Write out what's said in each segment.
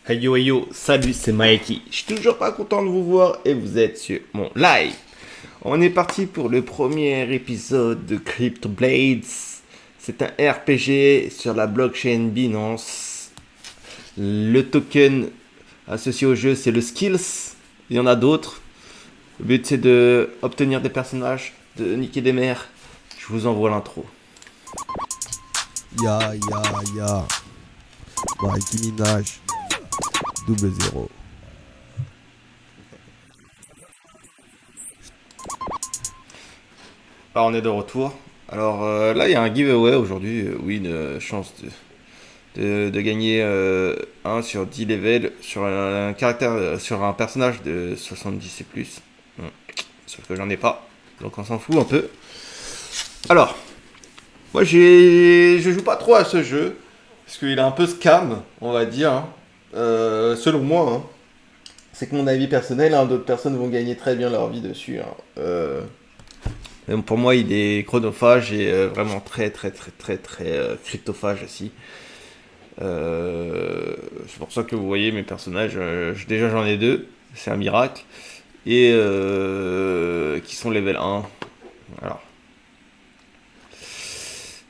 Hey yo, salut, c'est Maeki. Je suis toujours pas content de vous voir et vous êtes sur mon live. On est parti pour le premier épisode de Crypto Blades. C'est un RPG sur la blockchain Binance. Le token associé au jeu, c'est le Skills. Il y en a d'autres. Le but, c'est de obtenir des personnages, de niquer des mers. Je vous envoie l'intro. Ya, ya, ya. Mikey Minaj. Double zéro. Alors, on est de retour. Alors là, il y a un giveaway aujourd'hui. Oui, une chance de gagner 1 sur 10 levels sur un caractère, sur un personnage de 70 et plus. Hmm. Sauf que j'en ai pas. Donc on s'en fout un peu. Alors, moi je joue pas trop à ce jeu. Parce qu'il est un peu scam, on va dire. Hein. Selon moi. Hein. C'est que mon avis personnel, hein, d'autres personnes vont gagner très bien leur vie dessus. Hein. Mais pour moi, il est chronophage et vraiment très cryptophage aussi. C'est pour ça que vous voyez mes personnages. Déjà, j'en ai deux. C'est un miracle. Et qui sont level 1. Alors.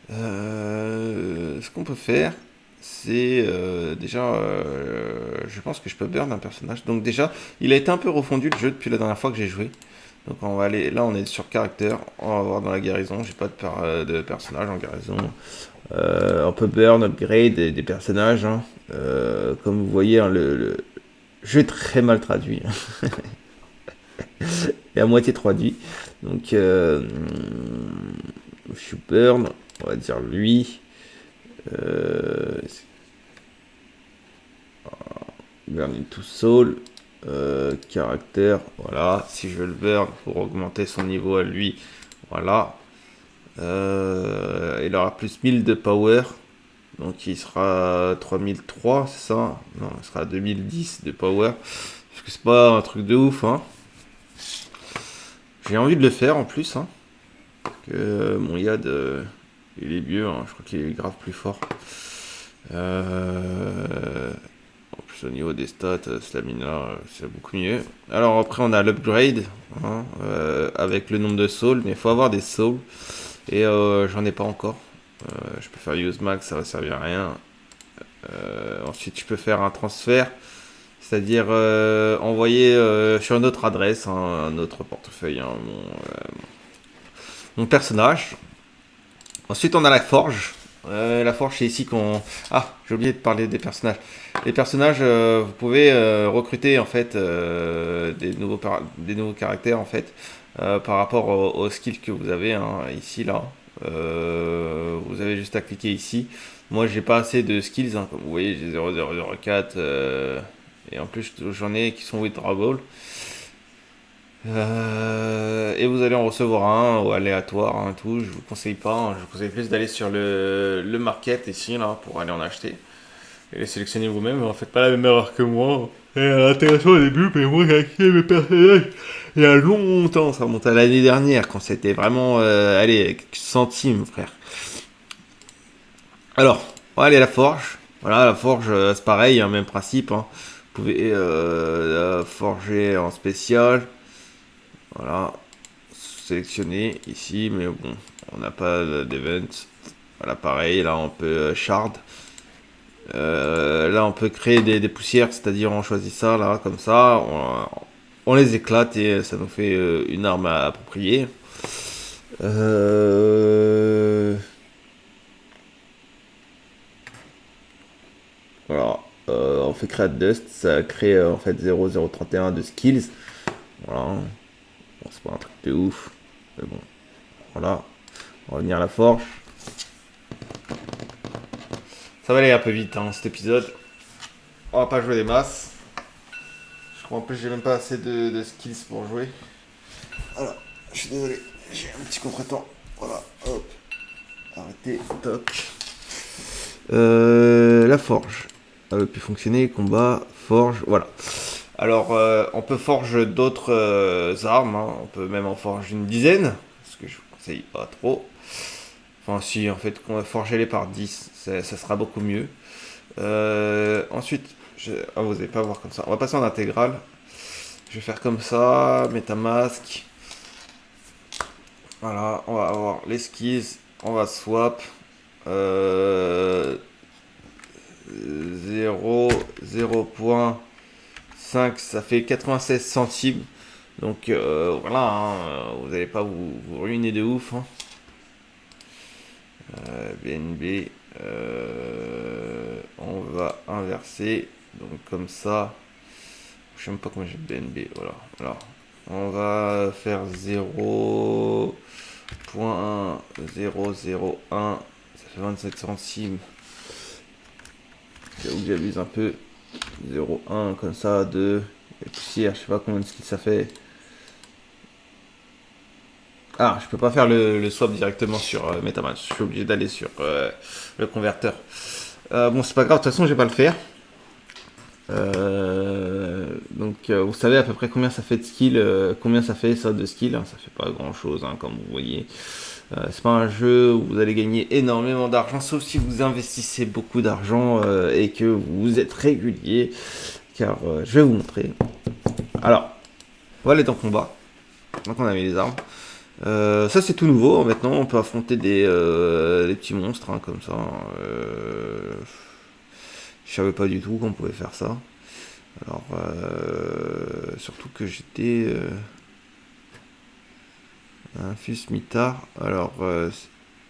Ce qu'on peut faire, c'est déjà. Je pense que je peux burn un personnage. Donc, déjà, il a été un peu refondu le jeu depuis la dernière fois que j'ai joué. Donc on va aller, là on est sur caractère, on va voir dans la guérison, j'ai pas de personnage en guérison. On peut burn, upgrade des personnages, hein. Comme vous voyez, hein, le jeu est très mal traduit. Hein. Et à moitié traduit. Donc je suis burn, on va dire lui. Burn into soul. Caractère, voilà. Si je veux le burn pour augmenter son niveau à lui, voilà. Il aura plus 1000 de power. Donc il sera 3003, c'est ça? Non, il sera 2010 de power. Parce que c'est pas un truc de ouf, hein. J'ai envie de le faire en plus, hein. Parce que mon Yad, il est mieux, hein. Je crois qu'il est grave plus fort. En plus au niveau des stats, stamina, c'est beaucoup mieux. Alors après on a l'upgrade, hein, avec le nombre de souls, mais il faut avoir des souls. Et j'en ai pas encore. Je peux faire use max, ça va servir à rien. Ensuite, je peux faire un transfert, c'est-à-dire envoyer sur une autre adresse, hein, un autre portefeuille, hein, mon personnage. Ensuite, on a la forge. La forge, c'est ici qu'on. Ah, j'ai oublié de parler des personnages. Les personnages, vous pouvez recruter en fait des nouveaux caractères en fait par rapport aux skills que vous avez hein, ici là. Vous avez juste à cliquer ici. Moi, j'ai pas assez de skills, hein, comme vous voyez, j'ai 0004 et en plus j'en ai qui sont withdrawable. Et vous allez en recevoir un au aléatoire, hein, tout. Je vous conseille pas, hein, je vous conseille plus d'aller sur le market ici là pour aller en acheter et les sélectionner vous-même. En faites pas la même erreur que moi. C'est intéressant au début, mais moi j'ai acheté mes personnages il y a longtemps. Ça remonte à l'année dernière quand c'était vraiment, allez, centimes, frère. Alors, on va aller à la forge. Voilà, la forge, c'est pareil, hein, même principe. Hein. Vous pouvez forger en spécial. Voilà, sélectionner ici, mais bon, on n'a pas d'event. Voilà, pareil, là on peut shard. Là on peut créer des poussières, c'est-à-dire on choisit ça, là, comme ça. On les éclate et ça nous fait une arme appropriée. Voilà, on fait create dust, ça crée en fait 0031 de skills. Voilà, bon, c'est pas un truc de ouf, mais bon, voilà. On va revenir à la forge. Ça va aller un peu vite hein, cet épisode. On va pas jouer des masses. Je crois en plus j'ai même pas assez de skills pour jouer. Voilà, je suis désolé, j'ai un petit contretemps. Voilà, hop, arrêtez, toc. La forge. Elle a pu fonctionner, combat, forge, voilà. Alors, on peut forger d'autres armes, hein. On peut même en forger une dizaine, ce que je vous conseille pas trop. Enfin, si, en fait, forgez-les par 10, ça sera beaucoup mieux. Ensuite, Ah, vous n'allez pas voir comme ça. On va passer en intégrale. Je vais faire comme ça, MetaMask. Voilà, on va avoir l'esquisse, on va swap. 0,5, ça fait 96 centimes. Donc voilà, hein, vous n'allez pas vous ruiner de ouf. Hein. BNB, on va inverser. Donc comme ça, je sais même pas comment j'ai BNB. Voilà, voilà. On va faire 0.1001, ça fait 27 centimes. J'avoue que j'abuse un peu. 0,1 comme ça, 2, et poussière, je sais pas combien de skills ça fait. Ah, je peux pas faire le swap directement sur MetaMask, je suis obligé d'aller sur le converteur. Bon, c'est pas grave, de toute façon, je vais pas le faire. Donc, vous savez à peu près combien ça fait de skill, combien ça fait ça de skill, hein, ça fait pas grand chose, hein, comme vous voyez. C'est pas un jeu où vous allez gagner énormément d'argent, sauf si vous investissez beaucoup d'argent et que vous êtes régulier, car je vais vous montrer. Alors, on va aller dans combat. Donc on a mis les armes. Ça c'est tout nouveau. Maintenant on peut affronter des petits monstres hein, comme ça. Je savais pas du tout qu'on pouvait faire ça. Alors surtout que j'étais infuse mitard. Alors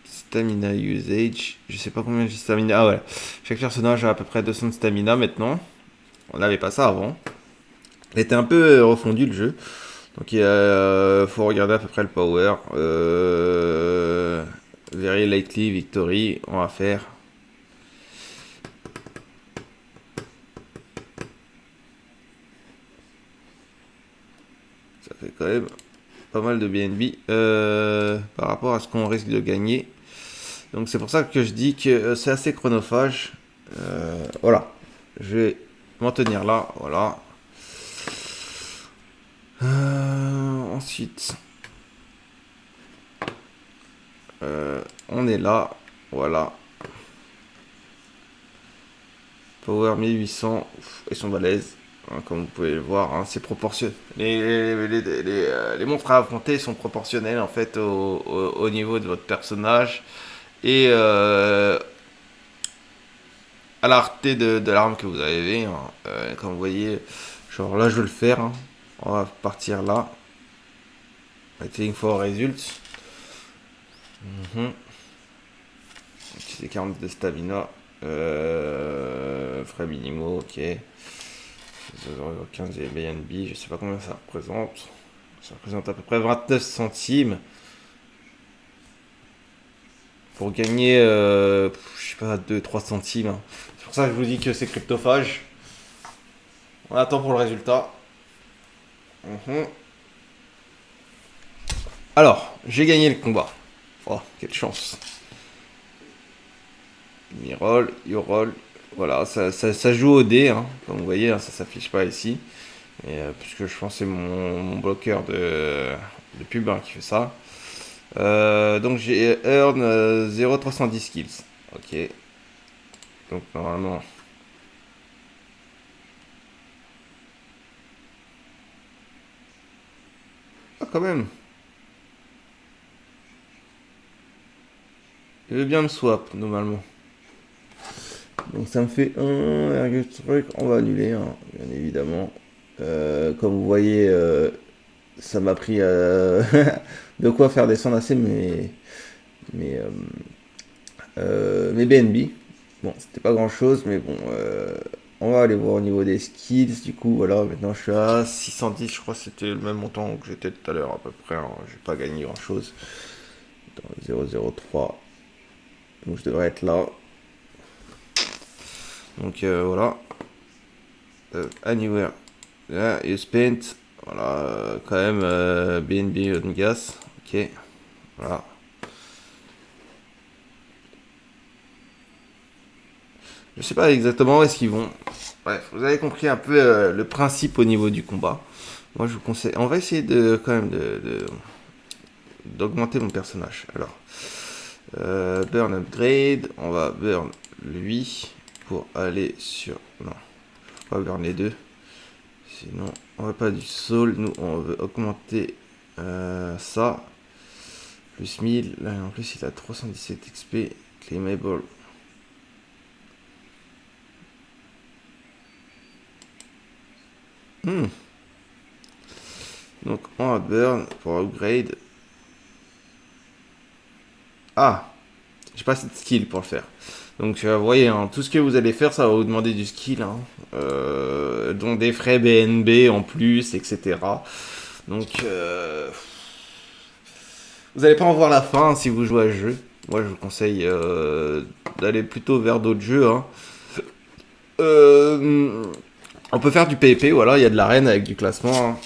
stamina usage. Je sais pas combien j'ai stamina. Ah ouais. Chaque personnage a à peu près 200 de stamina maintenant. On n'avait pas ça avant. Il était un peu refondu le jeu. Donc il faut regarder à peu près le power. Very likely victory, on va faire. Ça fait quand même pas mal de BNB par rapport à ce qu'on risque de gagner. Donc c'est pour ça que je dis que c'est assez chronophage. Voilà, je vais m'en tenir là, voilà. Ensuite, on est là, voilà. Power 1800, ils sont balèzes, hein, comme vous pouvez le voir, hein, c'est proportionnel. Les monstres à affronter sont proportionnels en fait au niveau de votre personnage et à la rareté de l'arme que vous avez. Hein. Comme vous voyez, genre là je vais le faire, hein. On va partir là. Waiting for results. Utiliser 40 de stamina. Frais minimaux, ok. 15 BNB, je sais pas combien ça représente. Ça représente à peu près 29 centimes. Pour gagner, je sais pas, 2-3 centimes. Hein. C'est pour ça que je vous dis que c'est cryptophage. On attend pour le résultat. Alors, j'ai gagné le combat. Oh, quelle chance. Mi-roll, you roll. Voilà, ça joue au dé, hein. Comme vous voyez, hein, ça s'affiche pas ici. Et, puisque je pense que c'est mon bloqueur de pub hein, qui fait ça. Donc j'ai earn 0,310 skills. Ok. Donc normalement. Ah, quand même. Il veut bien me swap normalement. Donc ça me fait 1, truc. On va annuler, hein, bien évidemment. Comme vous voyez, ça m'a pris de quoi faire descendre assez mes BNB. Bon, c'était pas grand chose, mais bon, on va aller voir au niveau des skills. Du coup, voilà, maintenant je suis à 610. Je crois que c'était le même montant que j'étais tout à l'heure à peu près. Hein. J'ai pas gagné grand chose. Dans 0,03. Donc je devrais être là. Donc voilà. Anywhere. Là, you spent. Voilà, quand même BNB on gas. Ok. Voilà. Je sais pas exactement où est-ce qu'ils vont. Bref, vous avez compris un peu le principe au niveau du combat. Moi, je vous conseille. On va essayer de quand même d'augmenter mon personnage. Alors, burn upgrade. On va burn lui pour aller sur. Non, pas burn les deux. Sinon, on veut pas du soul. Nous, on veut augmenter ça. Plus 1000. Là, en plus, il a 317 XP. Claimable. Donc, on va burn pour upgrade. Ah, j'ai pas assez de skill pour le faire. Donc, vous voyez, hein, tout ce que vous allez faire, ça va vous demander du skill. Hein. Donc, des frais BNB en plus, etc. Donc, vous n'allez pas en voir la fin hein, si vous jouez à ce jeu. Moi, je vous conseille d'aller plutôt vers d'autres jeux. Hein. On peut faire du PvP, voilà, il y a de l'arène avec du classement.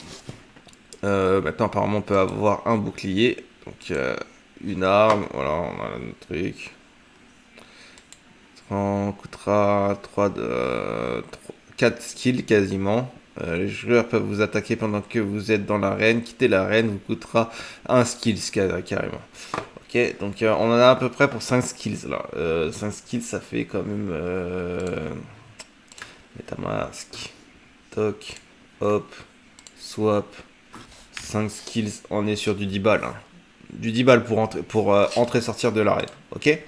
Hein. Maintenant, apparemment, on peut avoir un bouclier. Donc, une arme, voilà, on a notre truc. On coûtera 4 skills quasiment. Les joueurs peuvent vous attaquer pendant que vous êtes dans l'arène. Quitter l'arène vous coûtera un skill carrément. Ok, donc on en a à peu près pour 5 skills là. 5 skills ça fait quand même... Metamask. Toc. Hop. Swap. 5 skills, on est sur du 10 balles. Hein. Du 10 balles pour entrer sortir de l'arène. Ok.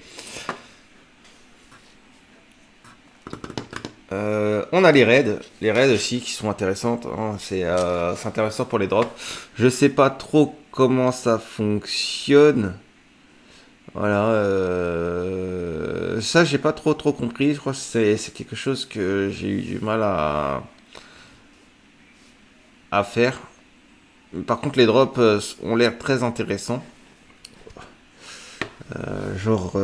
On a les raids aussi qui sont intéressantes. Hein. C'est intéressant pour les drops. Je sais pas trop comment ça fonctionne. Voilà. Ça j'ai pas trop compris. Je crois que c'est quelque chose que j'ai eu du mal à faire. Par contre les drops ont l'air très intéressants. Genre...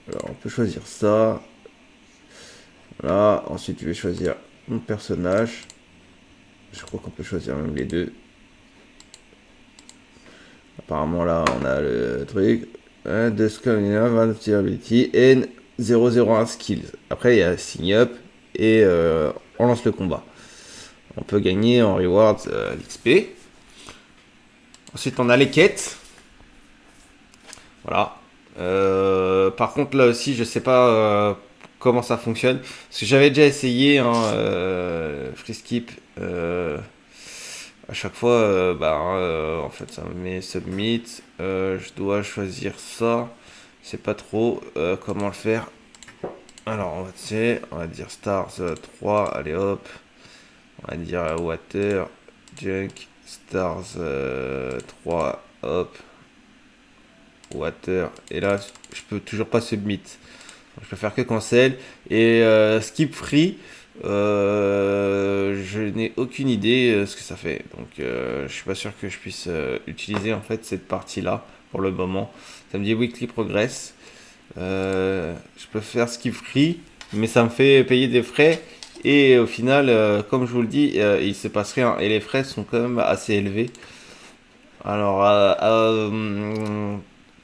Alors, on peut choisir ça. Voilà. Ensuite, je vais choisir mon personnage. Je crois qu'on peut choisir même les deux. Apparemment, là, on a le truc. The Stamina, Ability et 001 Skills. Après, il y a Sign Up et on lance le combat. On peut gagner en rewards l'XP. Ensuite, on a les quêtes. Voilà. Par contre là aussi je sais pas comment ça fonctionne parce que j'avais déjà essayé hein, free skip à chaque fois en fait ça me met submit je dois choisir ça c'est pas trop comment le faire alors on va dire stars 3 allez hop on va dire water junk stars 3 hop water et là je peux toujours pas submit donc, je peux faire que cancel et skip free je n'ai aucune idée ce que ça fait donc je suis pas sûr que je puisse utiliser en fait cette partie là pour le moment ça me dit weekly progress je peux faire skip free mais ça me fait payer des frais et au final comme je vous le dis il se passe rien et les frais sont quand même assez élevés alors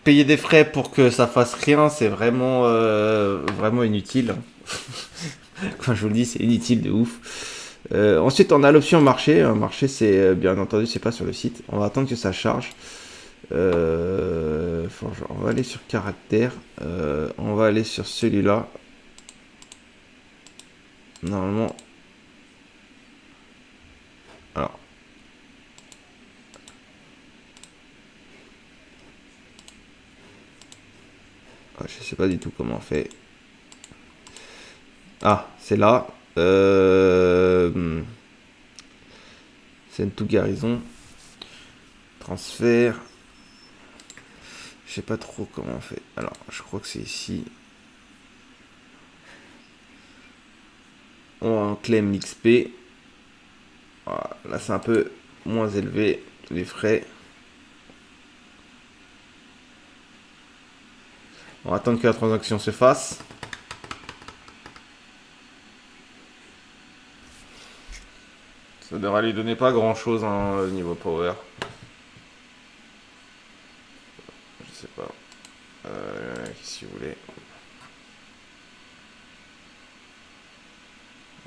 payer des frais pour que ça fasse rien, c'est vraiment, vraiment inutile. Quand je vous le dis, c'est inutile de ouf. Ensuite, on a l'option marché. Un marché, c'est bien entendu, c'est pas sur le site. On va attendre que ça charge. On va aller sur caractère. On va aller sur celui-là. Normalement. Alors. Je sais pas du tout comment on fait. Ah, c'est là. C'est tout garnison. Transfert. Je sais pas trop comment on fait. Alors, je crois que c'est ici. On claim l'XP. Voilà, là, c'est un peu moins élevé. Les frais. On va attendre que la transaction se fasse. Ça devrait lui donner pas grand chose hein, niveau power. Je sais pas. Si vous voulez.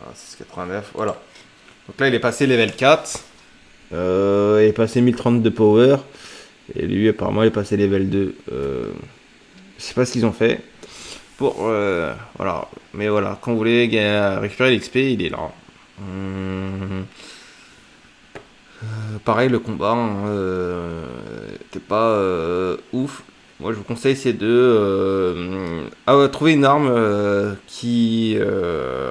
Ah, 6,89. Voilà. Donc là, il est passé level 4. Il est passé 1030 de power. Et lui, apparemment, il est passé level 2. Je sais pas ce qu'ils ont fait. pour voilà. Mais voilà, quand vous voulez récupérer l'XP, il est là. Pareil, le combat t'es pas ouf. Moi, je vous conseille c'est de trouver une arme qui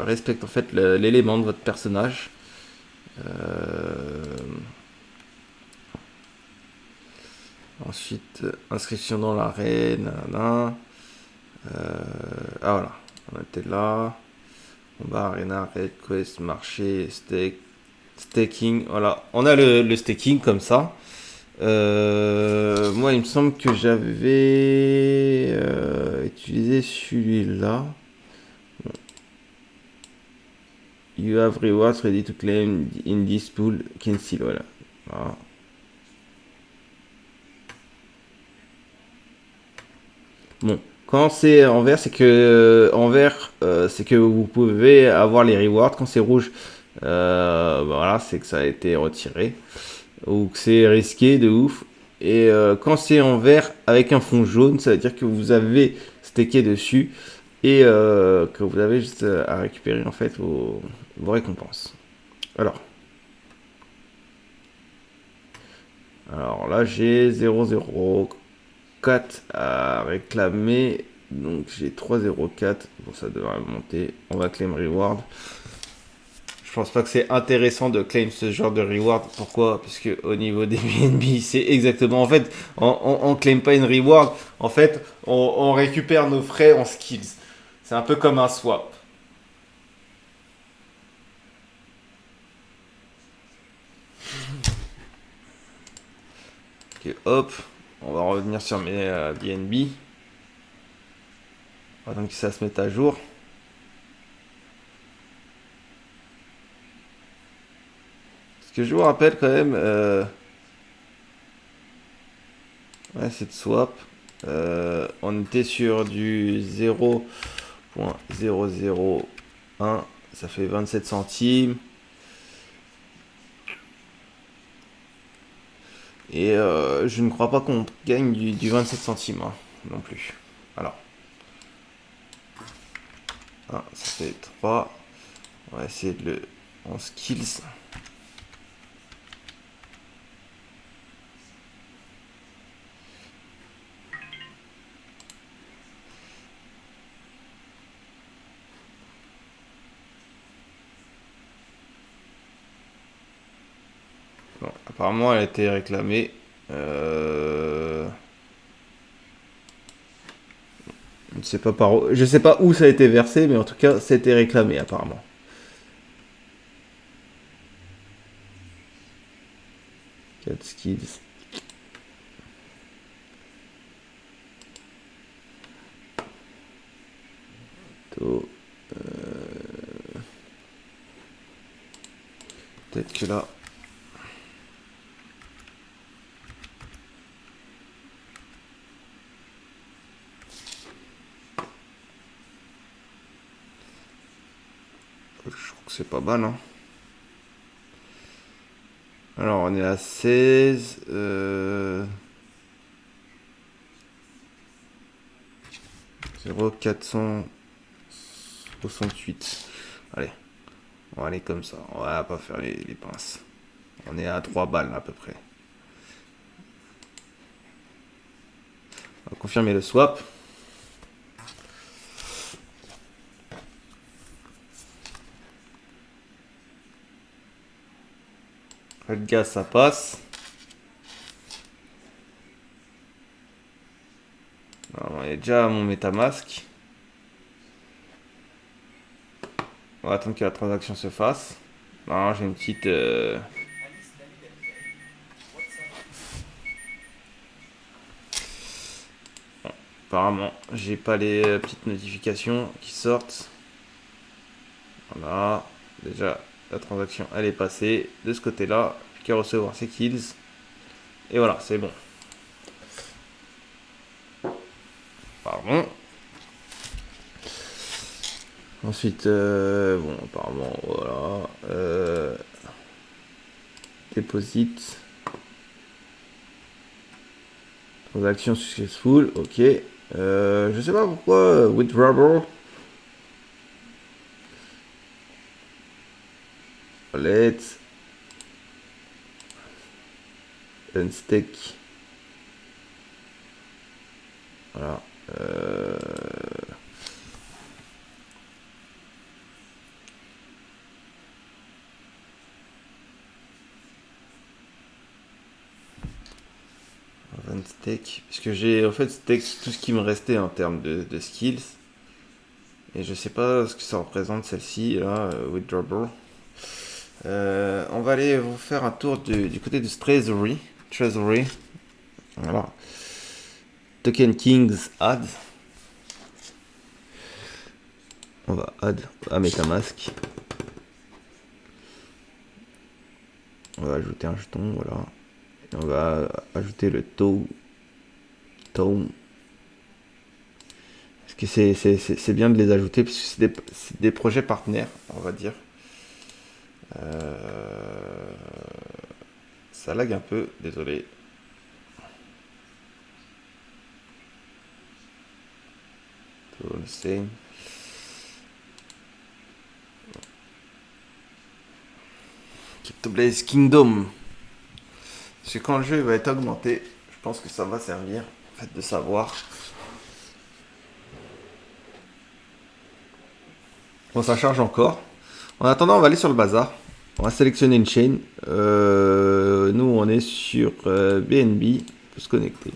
respecte en fait l'élément de votre personnage. Ensuite, inscription dans l'arène. Voilà, on était là. Combat, arena, raid, quest, marché, staking. Voilà, on a le staking comme ça. Moi, il me semble que j'avais utilisé celui-là. You have rewards ready to claim in this pool. Cancel, voilà. Voilà. Bon, quand c'est en vert, c'est que vous pouvez avoir les rewards. Quand c'est rouge, voilà, c'est que ça a été retiré ou que c'est risqué de ouf. Et quand c'est en vert avec un fond jaune, ça veut dire que vous avez stacké dessus et que vous avez juste à récupérer en fait vos récompenses. Alors là, j'ai 0,04 à réclamer. Donc j'ai 3,04. Bon, ça devrait monter. On va claim reward. Je pense pas que c'est intéressant de claim ce genre de reward. Pourquoi? Parce que au niveau des BNB, c'est exactement. En fait, on claim pas une reward. En fait, on récupère nos frais en skills. C'est un peu comme un swap. Ok, hop. On va revenir sur mes BNB. Attends que ça se mette à jour. Ce que je vous rappelle quand même, ouais, c'est de swap. On était sur du 0,001, ça fait 27 centimes. Et je ne crois pas qu'on gagne du 27 centimes hein, non plus. Alors, ça fait 3. On va essayer de le en skills. Bon, apparemment, elle a été réclamée. Je sais pas où ça a été versé, mais en tout cas, ça a été réclamé apparemment. Quatre skills. Peut-être que là. Je trouve que c'est pas mal, hein. Alors, on est à 16. 0,468. Allez, on va aller comme ça. On va pas faire les pinces. On est à 3 balles à peu près. On va confirmer le swap. Le gaz, ça passe. On est déjà à mon MetaMask. On va attendre que la transaction se fasse. Non, j'ai une petite... Bon, apparemment, j'ai pas les petites notifications qui sortent. Voilà. Déjà, la transaction, elle est passée de ce côté-là. Plus qu'à recevoir ses kills. Et voilà, c'est bon. Pardon. Ensuite, bon, apparemment, voilà. Deposit. Transaction successful, ok. Je sais pas pourquoi, with rubber, let's unstick. Voilà. Unstick. Parce que j'ai en fait stick tout ce qui me restait en termes de skills. Et je sais pas ce que ça représente celle-ci, là, with rubber. On va aller vous faire un tour du côté de Treasury. Treasury. Voilà. Token Kings add. On va add à MetaMask. On va ajouter un jeton, voilà. Et on va ajouter le tome. Parce que c'est bien de les ajouter, parce que c'est des projets partenaires, on va dire. Ça lag un peu, désolé. Tout le same. Cryptoblaze Kingdom. Parce que quand le jeu va être augmenté, je pense que ça va servir en fait, de savoir. Bon, ça charge encore. En attendant, on va aller sur le bazar. On va sélectionner une chaîne. Nous, on est sur BNB. On peut se connecter.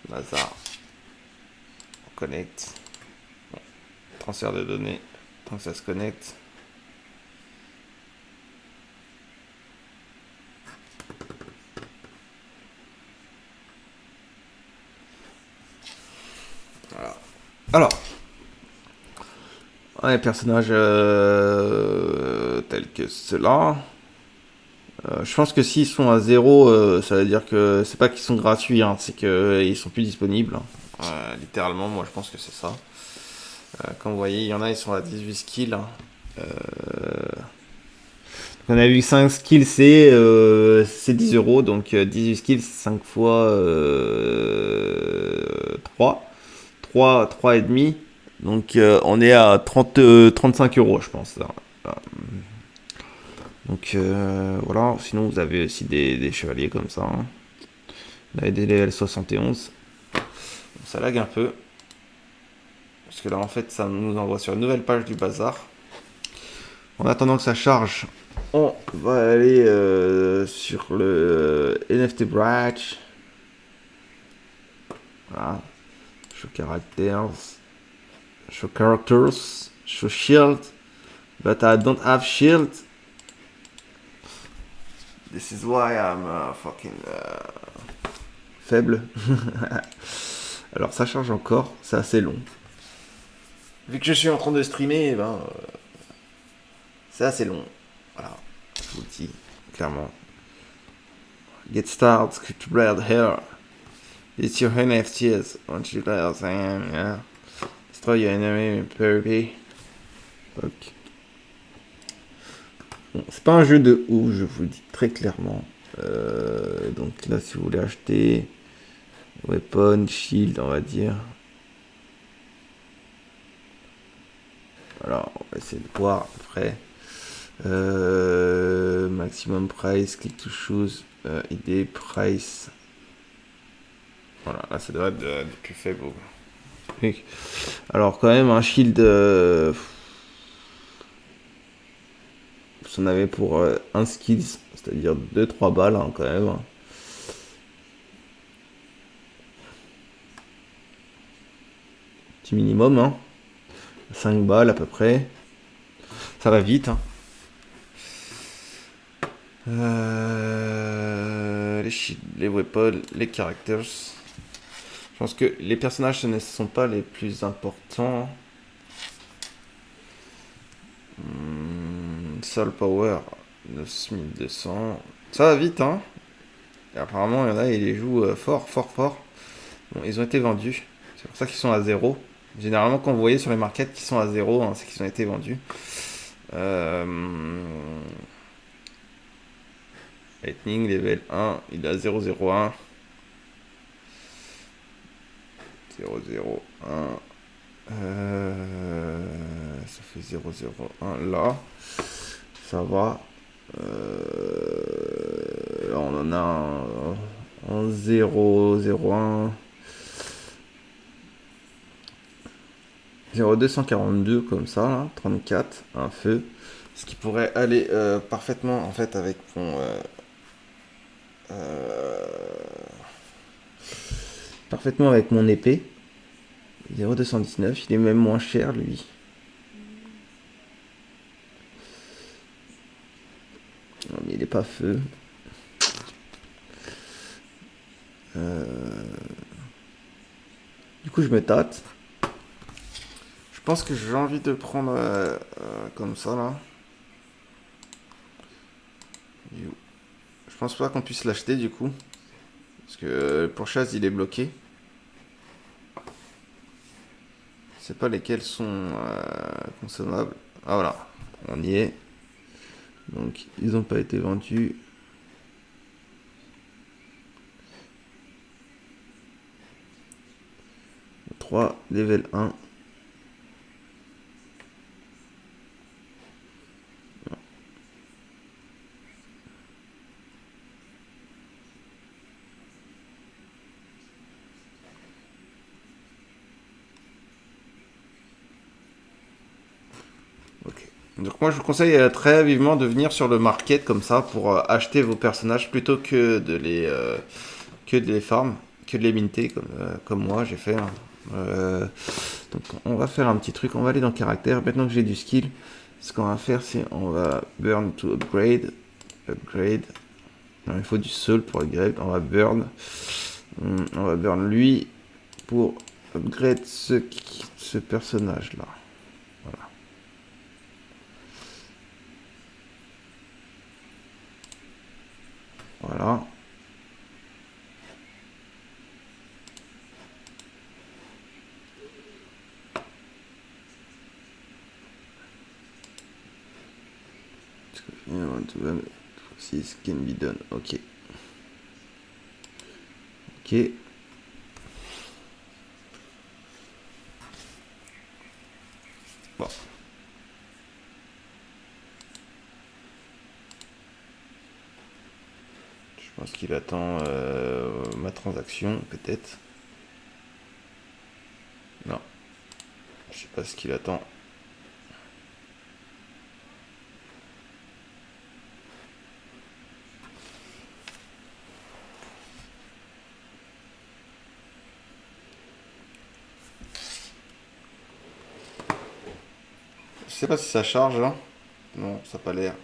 Bazar. On connecte. Bon. Transfert de données. Tant que ça se connecte. Voilà. Alors, les personnages tels que ceux-là. Je pense que s'ils sont à 0, ça veut dire que c'est pas qu'ils sont gratuits, hein, c'est qu'ils sont plus disponibles. Littéralement, moi je pense que c'est ça. Comme vous voyez, il y en a, ils sont à 18 skills. On a vu 5 skills, c'est 10 euros, donc 18 skills, 5 fois 3. 3 et demi. Donc on est à 35 euros, je pense. Donc voilà, sinon vous avez aussi des chevaliers comme ça. Hein. On a des level 71. Ça lag un peu. Parce que là en fait ça nous envoie sur une nouvelle page du bazar. En attendant que ça charge, on va aller sur le NFT Branch. Voilà. Show characters. Show characters. Show shield. But I don't have shield. This is why I'm fucking faible. Alors ça charge encore, c'est assez long. Vu que je suis en train de streamer, c'est assez long. Voilà, je vous le dis clairement. Get started, script bread here. It's your NFTs. Once you yeah. Destroy your enemy, baby. Ok. Bon, c'est pas un jeu de ouf, je vous le dis très clairement. Donc là, si vous voulez acheter weapon, shield, on va dire. Alors, on va essayer de voir après. Maximum price, click to choose, ID, price. Voilà, là ça devrait être du plus faible. Alors, quand même, un shield. Vous en avez pour un skills, c'est-à-dire 2-3 balles hein, quand même. Petit minimum, hein. 5 balles à peu près. Ça va vite. Hein. Les shields, les weapons, les characters. Je pense que les personnages ce ne sont pas les plus importants. Soul Power 9200. Ça va vite, hein. Et apparemment, il y en a, ils les jouent fort, fort, fort. Bon, ils ont été vendus. C'est pour ça qu'ils sont à 0. Généralement, quand vous voyez sur les markets qui sont à 0, hein, c'est qu'ils ont été vendus. Lightning, level 1, il a 001. 0, 0, 1. Ça fait 0, 0, 1 là. Ça va. Là, on en a un 0, 0, 1. 0,242 comme ça, là, 34, un feu. Ce qui pourrait aller parfaitement en fait avec mon... parfaitement avec mon épée. 0,219, il est même moins cher lui. Non, mais il est pas feu. Du coup, je me tâte. Je pense que j'ai envie de prendre comme ça là. Je pense pas qu'on puisse l'acheter du coup. Parce que pour chasse il est bloqué. Je sais pas lesquels sont consommables. Ah voilà, on y est. Donc ils n'ont pas été vendus. 3, level 1. Ok. Donc moi je vous conseille très vivement de venir sur le market comme ça pour acheter vos personnages plutôt que de les farm, que de les minter comme moi j'ai fait. Hein. Donc on va faire un petit truc, on va aller dans caractère. Maintenant que j'ai du skill, ce qu'on va faire c'est on va burn to upgrade. Upgrade. Non, il faut du soul pour upgrade. On va burn. On va burn lui pour upgrade ce personnage là. Voilà. Voilà. This can be done. Ok. Ok. Bon. Je pense qu'il attend ma transaction, peut-être. Non. Je sais pas ce qu'il attend. Je sais pas si ça charge là. Non, ça n'a pas l'air.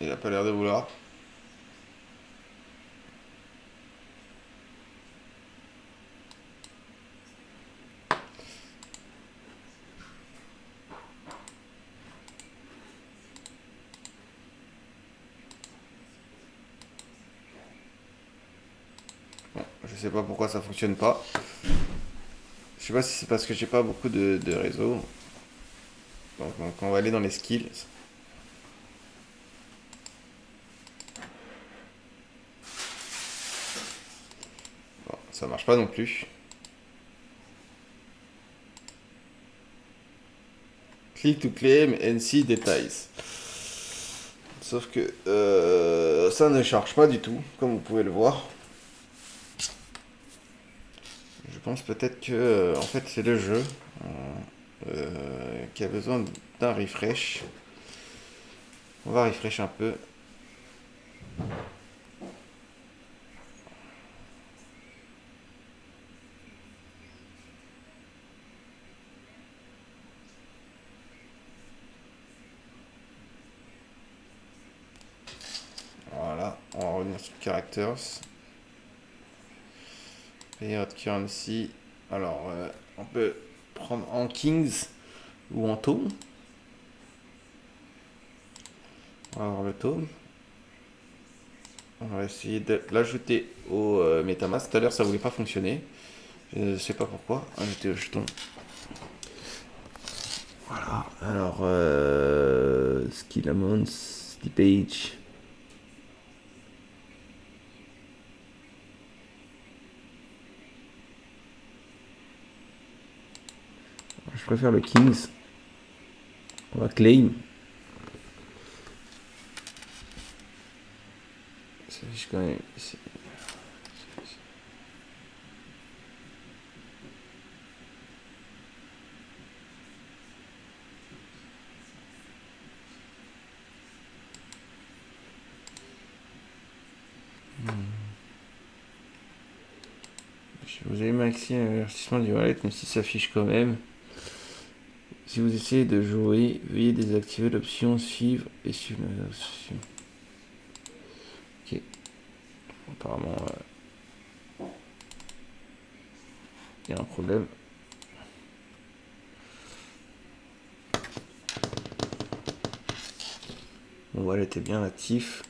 Il a pas l'air de vouloir. Bon, je sais pas pourquoi ça fonctionne pas. Je sais pas si c'est parce que j'ai pas beaucoup de réseau. Donc on va aller dans les skills. Bon, ça marche pas non plus. Click to claim and see details. Sauf que ça ne charge pas du tout, comme vous pouvez le voir. Je pense peut-être que en fait c'est le jeu qui a besoin d'un refresh. On va refresh un peu. Voilà, on va revenir sur Characters. Payout Currency. Alors, on peut prendre en Kings ou en Tome. On va avoir le Tome. On va essayer de l'ajouter au Metamask. Tout à l'heure, ça voulait pas fonctionner. Je sais pas pourquoi. Ajouter le jeton. Voilà. Alors, skill amounts, sleep age. Je préfère le Kings. On va claim. Ça affiche quand même ici. Vous avez maxi un avertissement du wallet, mais si ça affiche quand même. Si vous essayez de jouer, veuillez désactiver l'option suivre et suivre l'option. Ok. Apparemment, il y a un problème. Mon wallet est bien actif.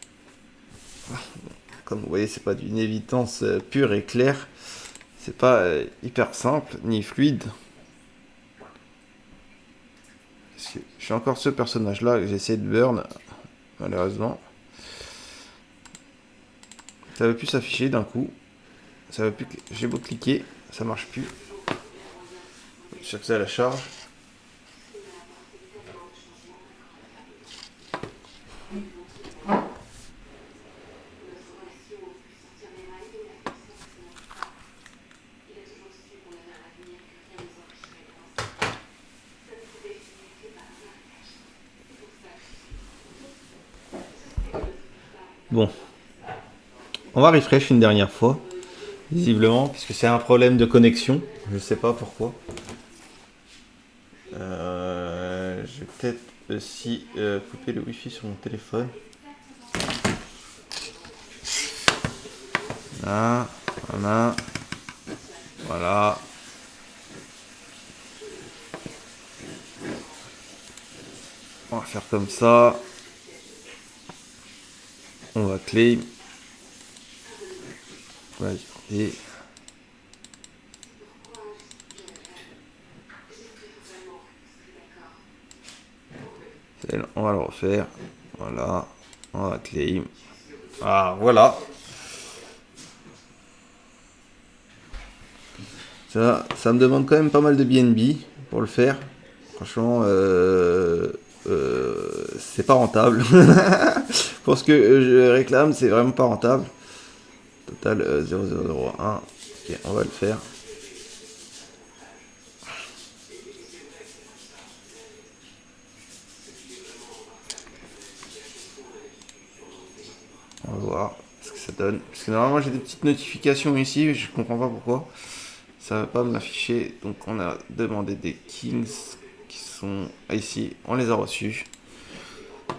Comme vous voyez, c'est pas d'une évidence pure et claire. C'est pas hyper simple ni fluide. Je suis encore ce personnage là que j'ai essayé de burn, malheureusement. Ça veut plus s'afficher d'un coup. Ça veut plus. J'ai beau cliquer, ça marche plus. Je cherche à la charge. Bon, on va refresh une dernière fois, visiblement, puisque c'est un problème de connexion. Je sais pas pourquoi. Je vais peut-être aussi couper le wifi sur mon téléphone. Là, voilà, voilà. On va faire comme ça. On va claim. Vas-y. On va le refaire. Voilà. On va claim. Ah, voilà. Ça me demande quand même pas mal de BNB pour le faire. Franchement, c'est pas rentable. Pour ce que je réclame, c'est vraiment pas rentable. Total 0,001. Ok, on va le faire. On va voir ce que ça donne. Parce que normalement j'ai des petites notifications ici, je comprends pas pourquoi. Ça va pas m'afficher. Donc on a demandé des kings qui sont ici. On les a reçus.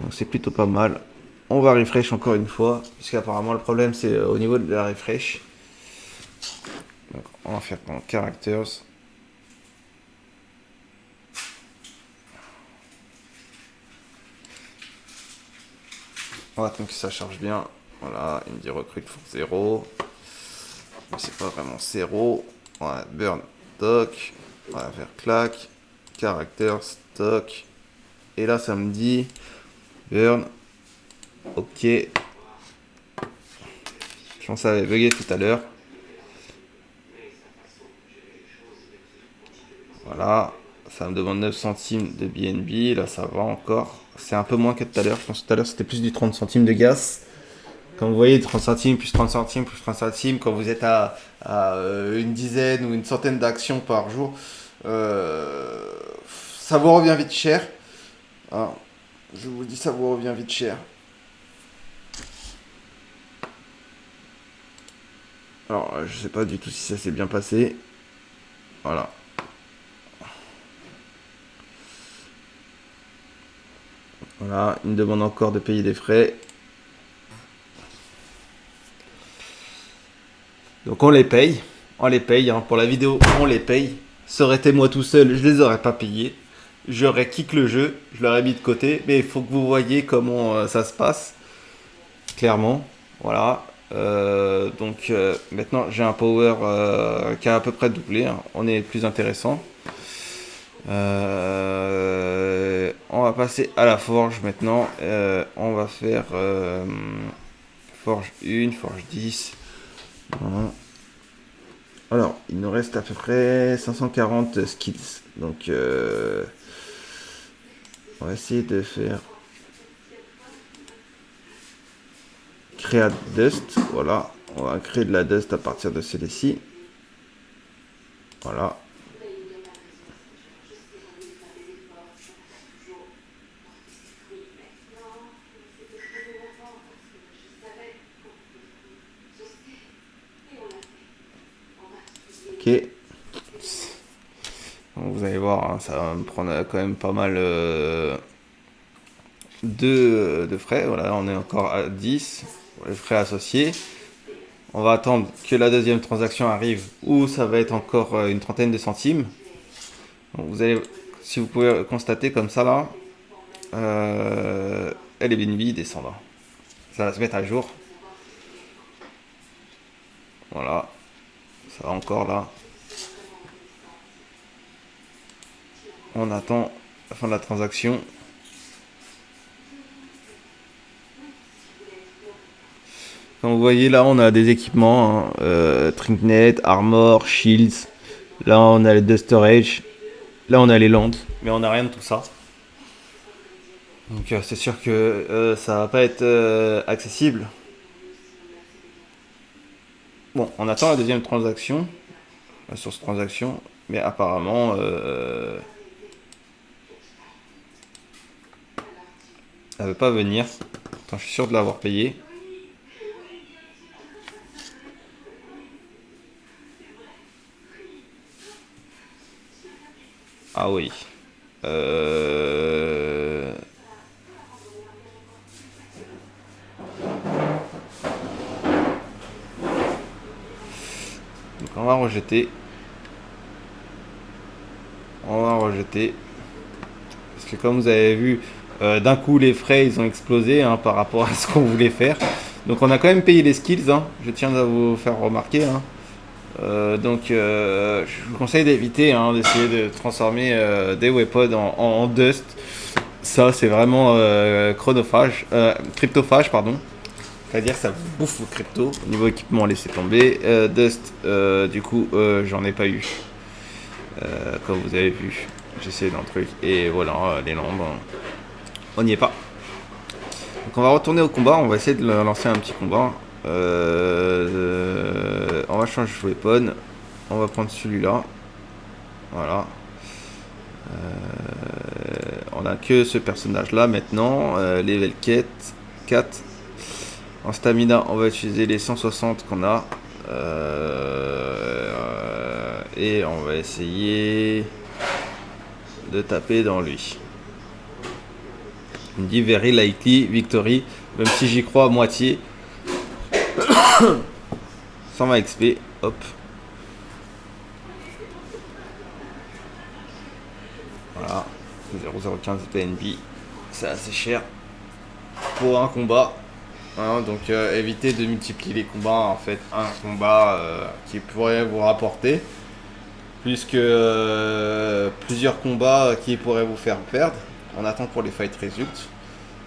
Donc c'est plutôt pas mal. On va refresh encore une fois. Puisqu'apparemment le problème c'est au niveau de la refresh. Donc on va faire en characters. On va attendre que ça charge bien. Voilà, il me dit recrute pour 0. Mais c'est pas vraiment 0. On va burn stock. On va faire clac. Character stock. Et là ça me dit burn. Ok. Je pense que ça avait bugué tout à l'heure. Voilà. Ça me demande 9 centimes de BNB. Là ça va encore. C'est un peu moins que tout à l'heure. Je pense que tout à l'heure c'était plus du 30 centimes de gaz. Comme vous voyez, 30 centimes, plus 30 centimes, plus 30 centimes, quand vous êtes à une dizaine ou une centaine d'actions par jour, ça vous revient vite cher. Hein, je vous dis, ça vous revient vite cher. Alors, je sais pas du tout si ça s'est bien passé. Voilà. Voilà, il me demande encore de payer des frais. Donc on les paye, hein. Pour la vidéo, on les paye. Ça aurait été moi tout seul, je les aurais pas payés. J'aurais kick le jeu, je l'aurais mis de côté, mais il faut que vous voyez comment ça se passe. Clairement, voilà. Maintenant j'ai un power qui a à peu près doublé, hein. On est plus intéressant. On va passer à la forge maintenant. On va faire forge 1, forge 10. Voilà. Alors, il nous reste à peu près 540 skills. Donc, on va essayer de faire créer dust. Voilà, on va créer de la dust à partir de celui-ci. Voilà. Ok. Donc, vous allez voir, hein, ça va me prendre quand même pas mal de frais. Voilà, on est encore à 10 pour les frais associés. On va attendre que la deuxième transaction arrive où ça va être encore une trentaine de centimes. Donc, vous allez, si vous pouvez constater comme ça là, elle est BNB descendant. Ça va se mettre à jour. Voilà, ça va encore là. On attend la fin de la transaction. Comme vous voyez là, on a des équipements, hein, Trinket, Armor, Shields. Là, on a les deux storage. Là, on a les landes, mais on n'a rien de tout ça. Donc, c'est sûr que ça va pas être accessible. Bon, on attend la deuxième transaction, la source transaction, mais apparemment, elle veut pas venir. Attends, je suis sûr de l'avoir payé. Ah oui. Donc on va rejeter. On va rejeter. Parce que comme vous avez vu, d'un coup les frais ils ont explosé, hein, par rapport à ce qu'on voulait faire. Donc on a quand même payé les skills, hein. Je tiens à vous faire remarquer, hein. Je vous conseille d'éviter, hein, d'essayer de transformer des weapons en dust. Ça c'est vraiment chronophage, cryptophage pardon. C'est-à-dire ça vous bouffe vos cryptos. Au niveau équipement, laissez tomber. Dust, du coup, j'en ai pas eu. Comme vous avez vu, j'ai essayé d'un truc. Et voilà, les lampes, on n'y est pas. Donc on va retourner au combat. On va essayer de lancer un petit combat. On va changer de weapon. On va prendre celui-là. Voilà. On a que ce personnage-là maintenant. Level 4. En stamina, on va utiliser les 160 qu'on a. Et on va essayer de taper dans lui. Il me dit very likely victory, même si j'y crois à moitié. 120 XP, hop. Voilà, 0,015 PNB, c'est assez cher pour un combat. Hein, donc évitez de multiplier les combats, en fait un combat qui pourrait vous rapporter plus que plusieurs combats qui pourraient vous faire perdre. On attend pour les fight results.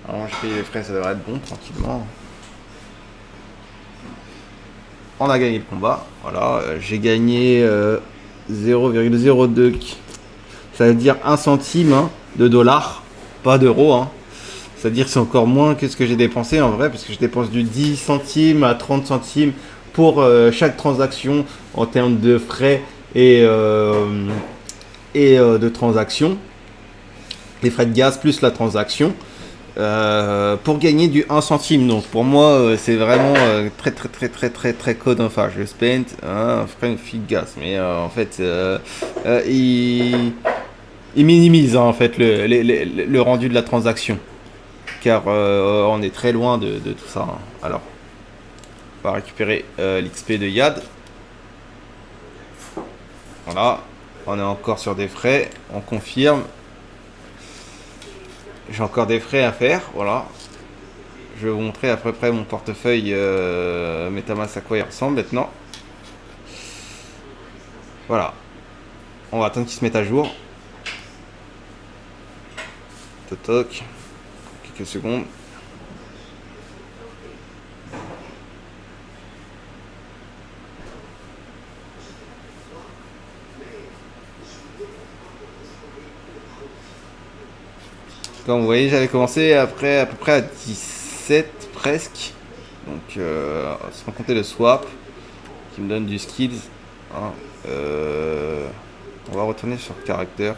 Alors je paye les frais, ça devrait être bon tranquillement. On a gagné le combat, voilà, j'ai gagné 0,02, ça veut dire 1 centime, hein, de dollars, pas d'euros, hein. C'est-à-dire que c'est encore moins que ce que j'ai dépensé en vrai, parce que je dépense du 10 centimes à 30 centimes pour chaque transaction en termes de frais et de transaction. Les frais de gaz plus la transaction. Pour gagner du 1 centime. Donc pour moi, c'est vraiment très chronophage. Je spend un frais de gaz. Mais en fait, il minimise, hein, en fait le rendu de la transaction. Car on est très loin de tout ça, hein. Alors, on va récupérer l'XP de Yad. Voilà, on est encore sur des frais, on confirme. J'ai encore des frais à faire, voilà. Je vais vous montrer à peu près mon portefeuille MetaMask à quoi il ressemble maintenant. Voilà. On va attendre qu'il se mette à jour. Toc toc. Quelques secondes. Comme vous voyez, j'avais commencé après à peu près à 17 presque. Donc sans compter le swap qui me donne du skills. Hein. On va retourner sur characters.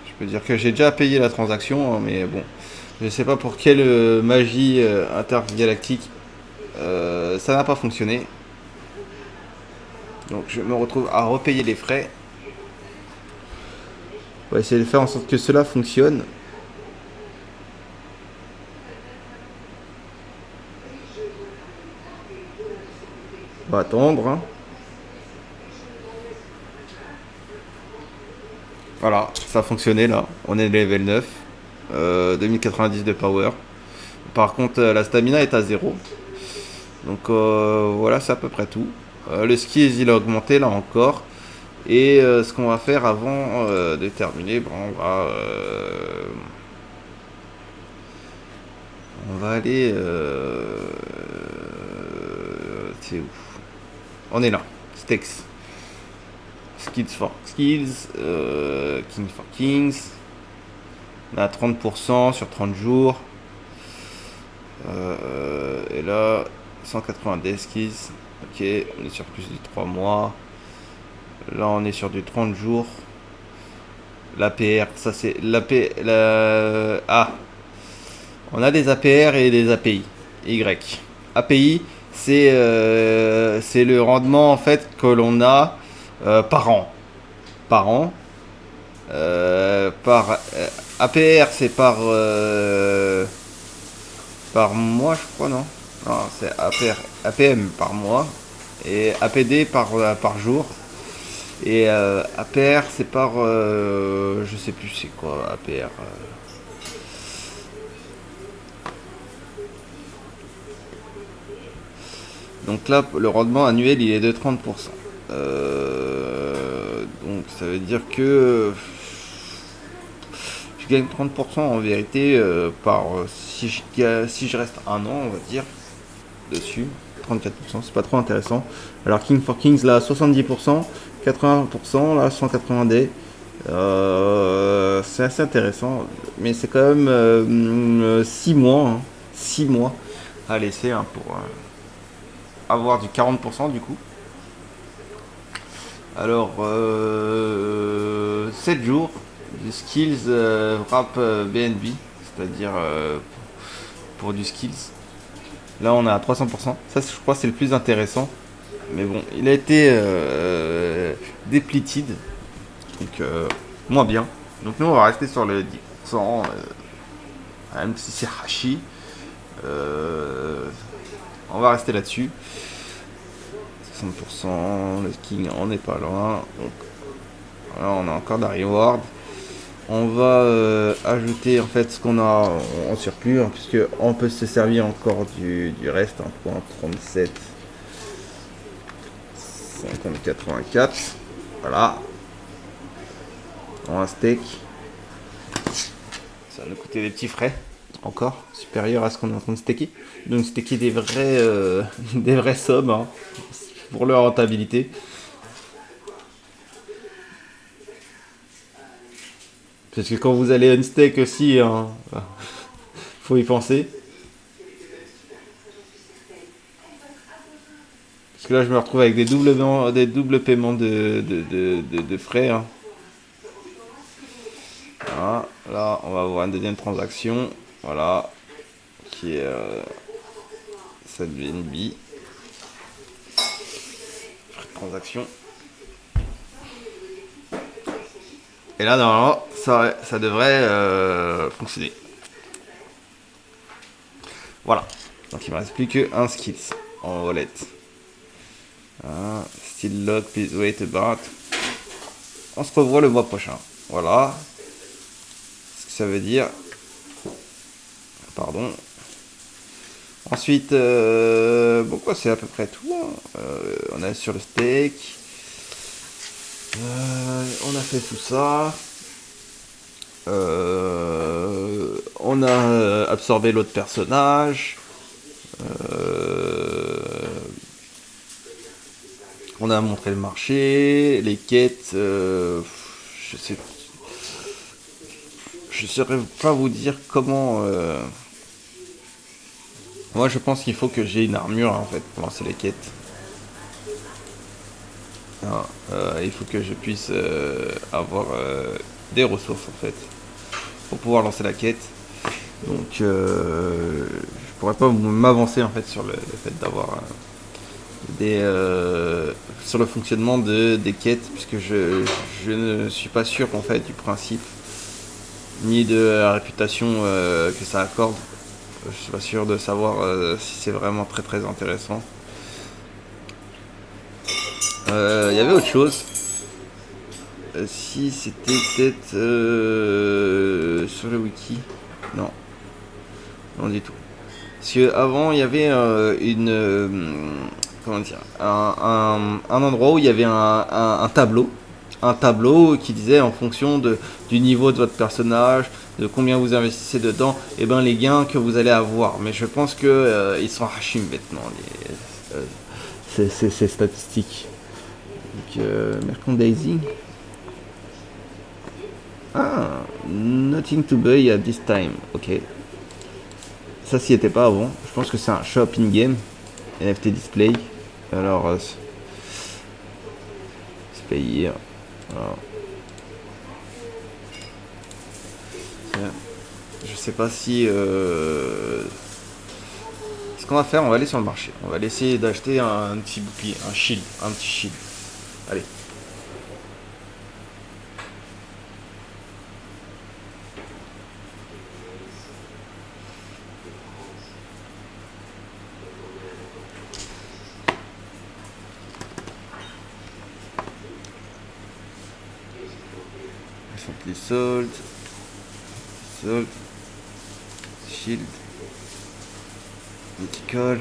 Je peux dire que j'ai déjà payé la transaction, hein, mais bon, je sais pas pour quelle magie intergalactique ça n'a pas fonctionné. Donc je me retrouve à repayer les frais. On va essayer de faire en sorte que cela fonctionne. On va attendre. Hein. Voilà, ça a fonctionné là. On est level 9. 2090 de power. Par contre, la stamina est à 0. Donc voilà, c'est à peu près tout. Le skills, il a augmenté là encore. Et ce qu'on va faire avant de terminer, bon, on va aller... c'est où? On est là. Stakes. Skills for skills. King for kings. On a 30% sur 30 jours. Et là, 180 days skills. Ok, on est sur plus de 3 mois. Là, on est sur du 30 jours. L'APR, ça c'est Ah, on a des APR et des API. Y. API, c'est le rendement en fait que l'on a par an. Par an. APR, c'est par mois, je crois, non? Non, c'est APR, APM par mois. Et APD par jour. Et APR, c'est par... je sais plus c'est quoi APR. Donc là, le rendement annuel, il est de 30%. Donc ça veut dire que je gagne 30% en vérité si je reste un an, on va dire, dessus. 34%, c'est pas trop intéressant. Alors King for Kings, là, 70%, 80%, là, 180 D. C'est assez intéressant, mais c'est quand même 6 mois, hein, 6 mois à laisser hein, pour avoir du 40% du coup. Alors, 7 jours du skills wrap BNB, c'est-à-dire pour du skills. Là, on est à 300%. Ça, je crois, c'est le plus intéressant. Mais bon, il a été depleted. Donc, moins bien. Donc, nous, on va rester sur le 10%. Même si c'est hashi. On va rester là-dessus. 60%. Le king, on n'est pas loin. Donc, là, on a encore des rewards. On va ajouter en fait ce qu'on a en surplus, hein, puisque on peut se servir encore du reste, 1.37 5084. Voilà. On a un steak. Ça va nous coûter des petits frais, encore supérieurs à ce qu'on est en train de staker. Donc staker des vraies sommes hein, pour leur rentabilité. Parce que quand vous allez unstake aussi, hein, faut y penser. Parce que là, je me retrouve avec des doubles paiements de frais. Hein. Voilà. Là, on va avoir une deuxième transaction. Voilà. Qui est cette BNB. Frais de transaction. Et là, normalement, ça devrait fonctionner. Voilà. Donc, il ne me reste plus qu'un skills en wallet. Still log, please wait about. On se revoit le mois prochain. Voilà. ça veut dire. Pardon. Ensuite, bon quoi, c'est à peu près tout. Hein. On est sur le steak. On a fait tout ça. On a absorbé l'autre personnage. On a montré le marché, les quêtes. Je saurais pas vous dire comment. Moi, je pense qu'il faut que j'ai une armure en fait pour lancer les quêtes. Ah, il faut que je puisse avoir des ressources en fait pour pouvoir lancer la quête. Donc, je pourrais pas m'avancer en fait sur le fait d'avoir des sur le fonctionnement des quêtes puisque je ne suis pas sûr en fait du principe ni de la réputation que ça accorde. Je suis pas sûr de savoir si c'est vraiment très très intéressant. Il y avait autre chose. Si c'était peut-être sur le wiki. Non, non du tout. Parce que avant il y avait comment dire un endroit où il y avait un tableau. Un tableau qui disait en fonction du niveau de votre personnage, de combien vous investissez dedans, et ben les gains que vous allez avoir. Mais je pense que ils sont arrachés maintenant ces statistiques. Donc merchandising. Ah, nothing to buy at this time. Ok. Ça s'y était pas avant. Je pense que c'est un shop in game. NFT display. Alors display here. Alors. Je sais pas si ce qu'on va faire, on va aller sur le marché. On va essayer d'acheter un petit bouclier, un petit shield. Allez. Les soldes. Shield. Mythical.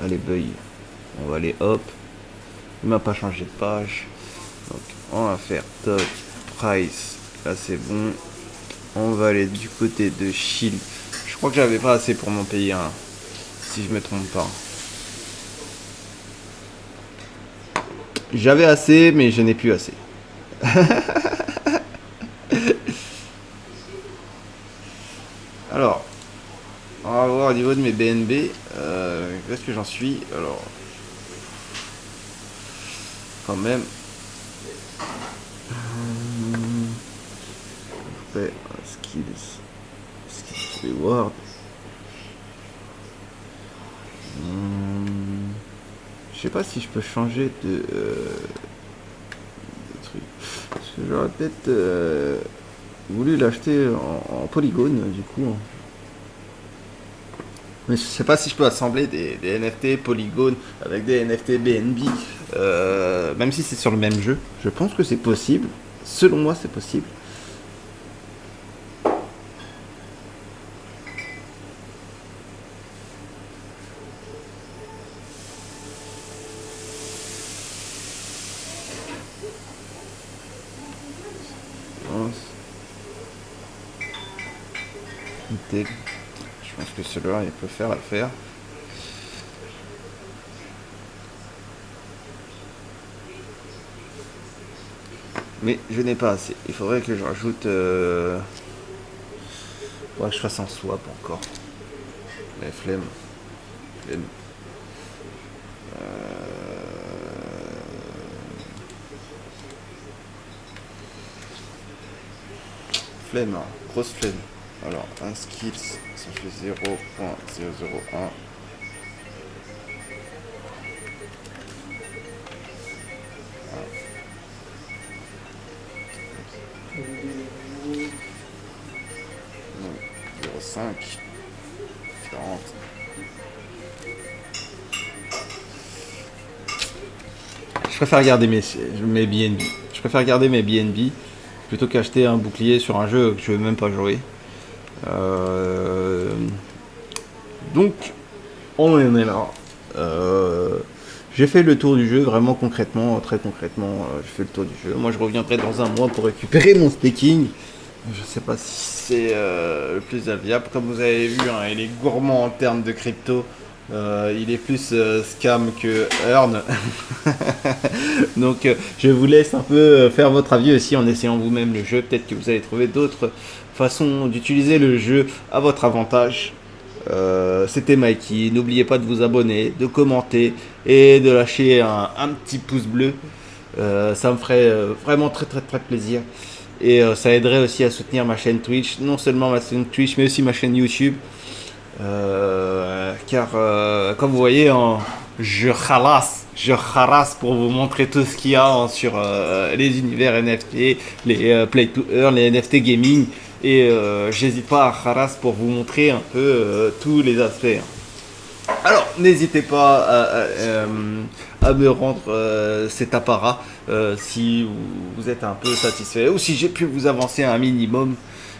Allez, buy. On va aller hop. Il m'a pas changé de page. Donc on va faire top. Price. Là c'est bon. On va aller du côté de Shield. Je crois que j'avais pas assez pour m'en payer un. Si je me trompe pas. J'avais assez, mais je n'ai plus assez. Alors, on va voir au niveau de mes BNB. Où est-ce que j'en suis? Alors, quand même. Skills. Skills reward. Je sais pas si je peux changer de truc. Parce que j'aurais peut-être voulu l'acheter en polygone du coup. Mais je sais pas si je peux assembler des NFT polygone avec des NFT BNB. Même si c'est sur le même jeu. Je pense que c'est possible. Selon moi c'est possible. Je pense que celui-là il peut faire l'affaire. Mais je n'ai pas assez. Il faudrait que je rajoute. Ouais, je fasse en swap encore. Mais flemme. Flemme, hein. Grosse flemme. Alors, un skills, ça fait 0.001. Donc, 0.5. 40. Je préfère garder mes BNB. Je préfère garder mes BNB plutôt qu'acheter un bouclier sur un jeu que je veux même pas jouer. Donc, on en est là. J'ai fait le tour du jeu, vraiment concrètement, très concrètement, j'ai fait le tour du jeu. Moi, je reviendrai dans un mois pour récupérer mon staking. Je sais pas si c'est le plus viable. Comme vous avez vu, hein, il est gourmand en termes de crypto. Il est plus scam que earn. Donc, je vous laisse un peu faire votre avis aussi en essayant vous-même le jeu. Peut-être que vous allez trouver d'autres façons d'utiliser le jeu à votre avantage. C'était Mikey. N'oubliez pas de vous abonner, de commenter et de lâcher un petit pouce bleu. Ça me ferait vraiment très très très plaisir. Et ça aiderait aussi à soutenir ma chaîne Twitch. Non seulement ma chaîne Twitch, mais aussi ma chaîne YouTube. Car comme vous voyez, je harasse pour vous montrer tout ce qu'il y a sur les univers NFT, les Play to Earn, les NFT gaming. Et j'hésite pas à harass pour vous montrer un peu tous les aspects. Alors, n'hésitez pas à me rendre cet apparat si vous êtes un peu satisfait ou si j'ai pu vous avancer un minimum.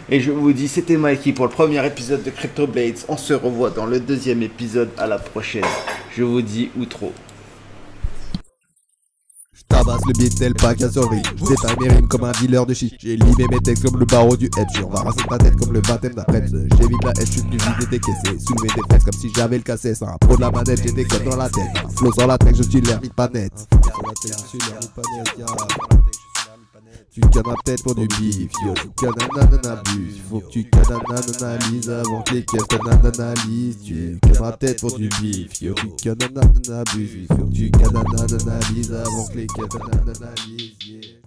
Et je vous dis, c'était Mikey pour le premier épisode de Crypto Blades. On se revoit dans le deuxième épisode. À la prochaine. Je vous dis outro. Tabasse le beat tel pas qu'à sorry. J'éteins mes rimes comme un dealer de shit. J'ai limé mes textes comme le barreau du hedge. On va raser ta tête comme le baptême d'après. J'évite la haine, je suis venu vider tes caisses. Soulever des fesses comme si j'avais le cassé. C'est un pro de la manette, j'ai des codes dans la tête. Flow sur la tech, je suis l'ermite pas net. Tu cannes ma tête pour du bif, yo. Tu cannes abuse. Faut que tu cannes analyse avant que les caisses t'analysent. Tu cannes ma tête pour du bif, yo. Tu cannes abuse. Faut que tu cannes analyse avant que les caisses t'analysent.